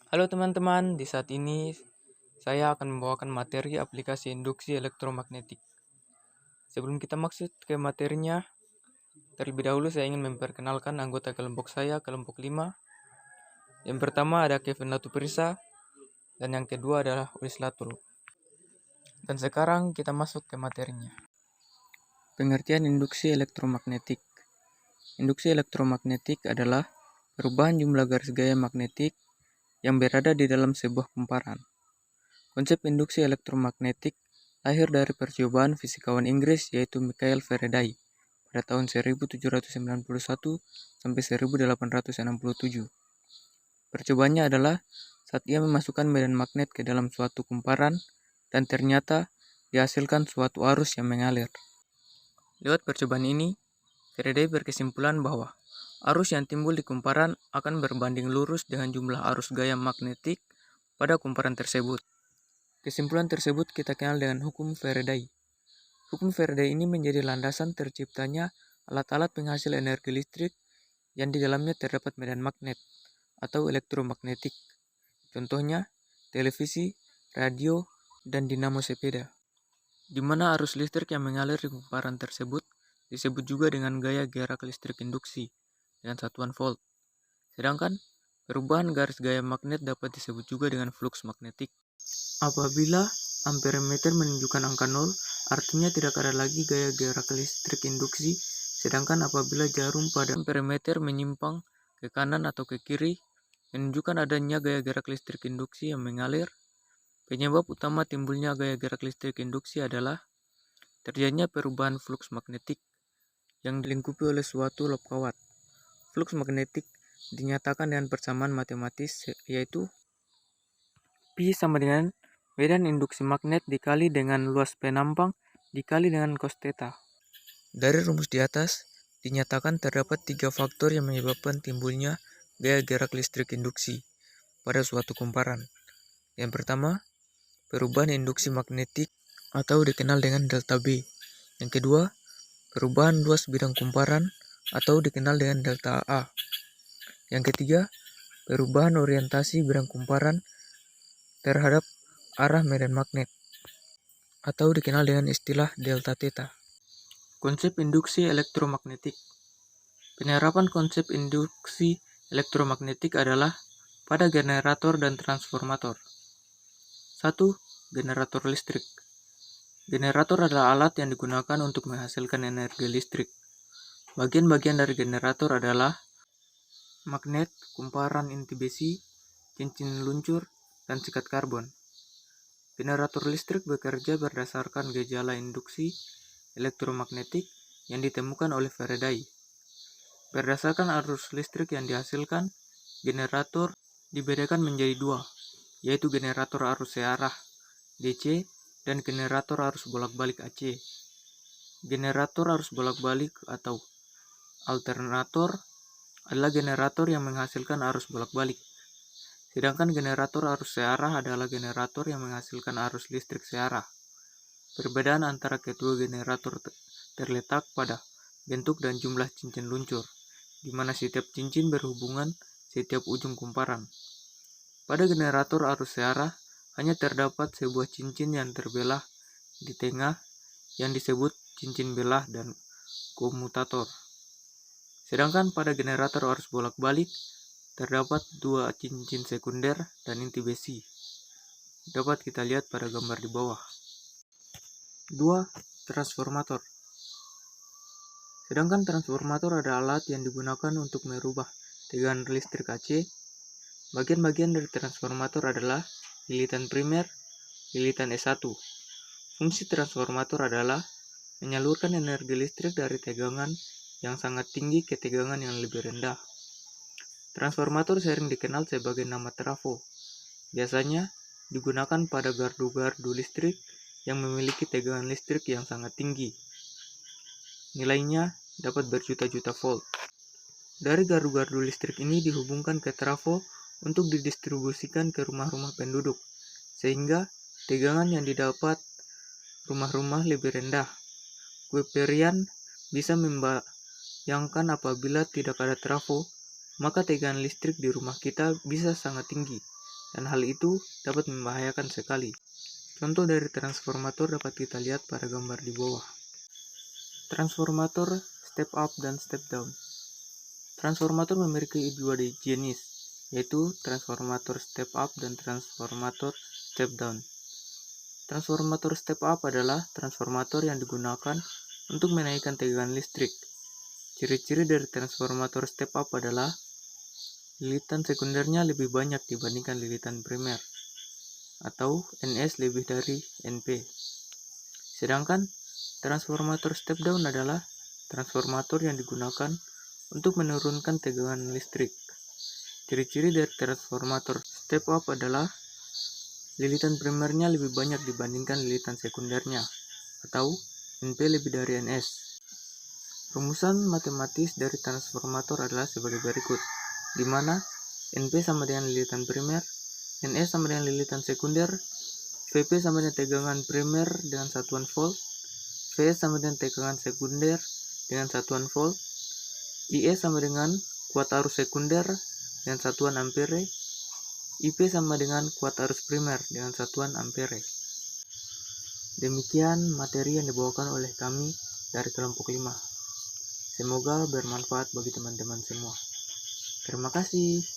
Halo teman-teman, di saat ini saya akan membawakan materi aplikasi induksi elektromagnetik. Sebelum kita masuk ke materinya, terlebih dahulu saya ingin memperkenalkan anggota kelompok saya, kelompok 5. Yang pertama ada Kevin Latuprisa, dan yang kedua adalah Ulis Latul. Dan sekarang kita masuk ke materinya. Pengertian induksi elektromagnetik. Induksi elektromagnetik adalah perubahan jumlah garis gaya magnetik yang berada di dalam sebuah kumparan. Konsep induksi elektromagnetik lahir dari percobaan fisikawan Inggris yaitu Michael Faraday pada tahun 1791 sampai 1867. Percobaannya adalah saat ia memasukkan medan magnet ke dalam suatu kumparan dan ternyata dihasilkan suatu arus yang mengalir. Lewat percobaan ini, Faraday berkesimpulan bahwa arus yang timbul di kumparan akan berbanding lurus dengan jumlah arus gaya magnetik pada kumparan tersebut. Kesimpulan tersebut kita kenal dengan hukum Faraday. Hukum Faraday ini menjadi landasan terciptanya alat-alat penghasil energi listrik yang di dalamnya terdapat medan magnet atau elektromagnetik. Contohnya, televisi, radio, dan dinamo sepeda. Di mana arus listrik yang mengalir di kumparan tersebut disebut juga dengan gaya gerak listrik induksi dengan satuan volt. Sedangkan perubahan garis gaya magnet dapat disebut juga dengan flux magnetik. Apabila amperemeter menunjukkan angka 0, artinya tidak ada lagi gaya gerak listrik induksi, sedangkan apabila jarum pada amperemeter menyimpang ke kanan atau ke kiri, menunjukkan adanya gaya gerak listrik induksi yang mengalir. Penyebab utama timbulnya gaya gerak listrik induksi adalah terjadinya perubahan flux magnetik yang dilingkupi oleh suatu lob kawat. Flux magnetik dinyatakan dengan persamaan matematis yaitu Pi sama dengan medan induksi magnet dikali dengan luas penampang dikali dengan cos theta. Dari rumus di atas, dinyatakan terdapat 3 faktor yang menyebabkan timbulnya gaya gerak listrik induksi pada suatu kumparan. Yang pertama, perubahan induksi magnetik atau dikenal dengan delta B. Yang kedua, perubahan luas bidang kumparan atau dikenal dengan delta A. Yang ketiga, perubahan orientasi bidang kumparan terhadap arah medan magnet atau dikenal dengan istilah delta theta. Konsep induksi elektromagnetik. Penerapan konsep induksi elektromagnetik adalah pada generator dan transformator. 1. Generator listrik. Generator adalah alat yang digunakan untuk menghasilkan energi listrik. Bagian-bagian dari generator adalah magnet, kumparan inti besi, cincin luncur, dan sikat karbon. Generator listrik bekerja berdasarkan gejala induksi elektromagnetik yang ditemukan oleh Faraday. Berdasarkan arus listrik yang dihasilkan, generator dibedakan menjadi 2, yaitu generator arus searah DC dan generator arus bolak-balik AC. Generator arus bolak-balik atau alternator adalah generator yang menghasilkan arus bolak-balik. Sedangkan generator arus searah adalah generator yang menghasilkan arus listrik searah. Perbedaan antara kedua generator terletak pada bentuk dan jumlah cincin luncur, di mana setiap cincin berhubungan setiap ujung kumparan. Pada generator arus searah, hanya terdapat sebuah cincin yang terbelah di tengah yang disebut cincin belah dan komutator. Sedangkan pada generator arus bolak-balik, terdapat 2 cincin sekunder dan inti besi. Dapat kita lihat pada gambar di bawah. 2. Transformator. Sedangkan transformator adalah alat yang digunakan untuk merubah tegangan listrik AC. Bagian-bagian dari transformator adalah lilitan primer, lilitan S1. Fungsi transformator adalah menyalurkan energi listrik dari tegangan yang sangat tinggi ke tegangan yang lebih rendah. Transformator sering dikenal sebagai nama trafo. Biasanya digunakan pada gardu-gardu listrik yang memiliki tegangan listrik yang sangat tinggi. Nilainya dapat berjuta-juta volt. Dari gardu-gardu listrik ini dihubungkan ke trafo untuk didistribusikan ke rumah-rumah penduduk, sehingga tegangan yang didapat rumah-rumah lebih rendah. Kuiperian bisa membayangkan apabila tidak ada trafo, maka tegangan listrik di rumah kita bisa sangat tinggi, dan hal itu dapat membahayakan sekali. Contoh dari transformator dapat kita lihat pada gambar di bawah. Transformator step up dan step down. Transformator memiliki dua jenis, yaitu transformator step up dan transformator step down. Transformator step up adalah transformator yang digunakan untuk menaikkan tegangan listrik. Ciri-ciri dari transformator step up adalah lilitan sekundernya lebih banyak dibandingkan lilitan primer, atau NS lebih dari NP. Sedangkan transformator step down adalah transformator yang digunakan untuk menurunkan tegangan listrik. Ciri-ciri dari transformator step up adalah lilitan primernya lebih banyak dibandingkan lilitan sekundernya, atau NP lebih dari NS. Rumusan matematis dari transformator adalah sebagai berikut, di mana NP sama dengan lilitan primer, NS sama dengan lilitan sekunder, VP sama dengan tegangan primer dengan satuan volt, VS sama dengan tegangan sekunder dengan satuan volt, IE sama dengan kuat arus sekunder dengan satuan ampere, IP sama dengan kuat arus primer dengan satuan ampere. Demikian materi yang dibawakan oleh kami dari kelompok 5. Semoga bermanfaat bagi teman-teman semua. Terima kasih.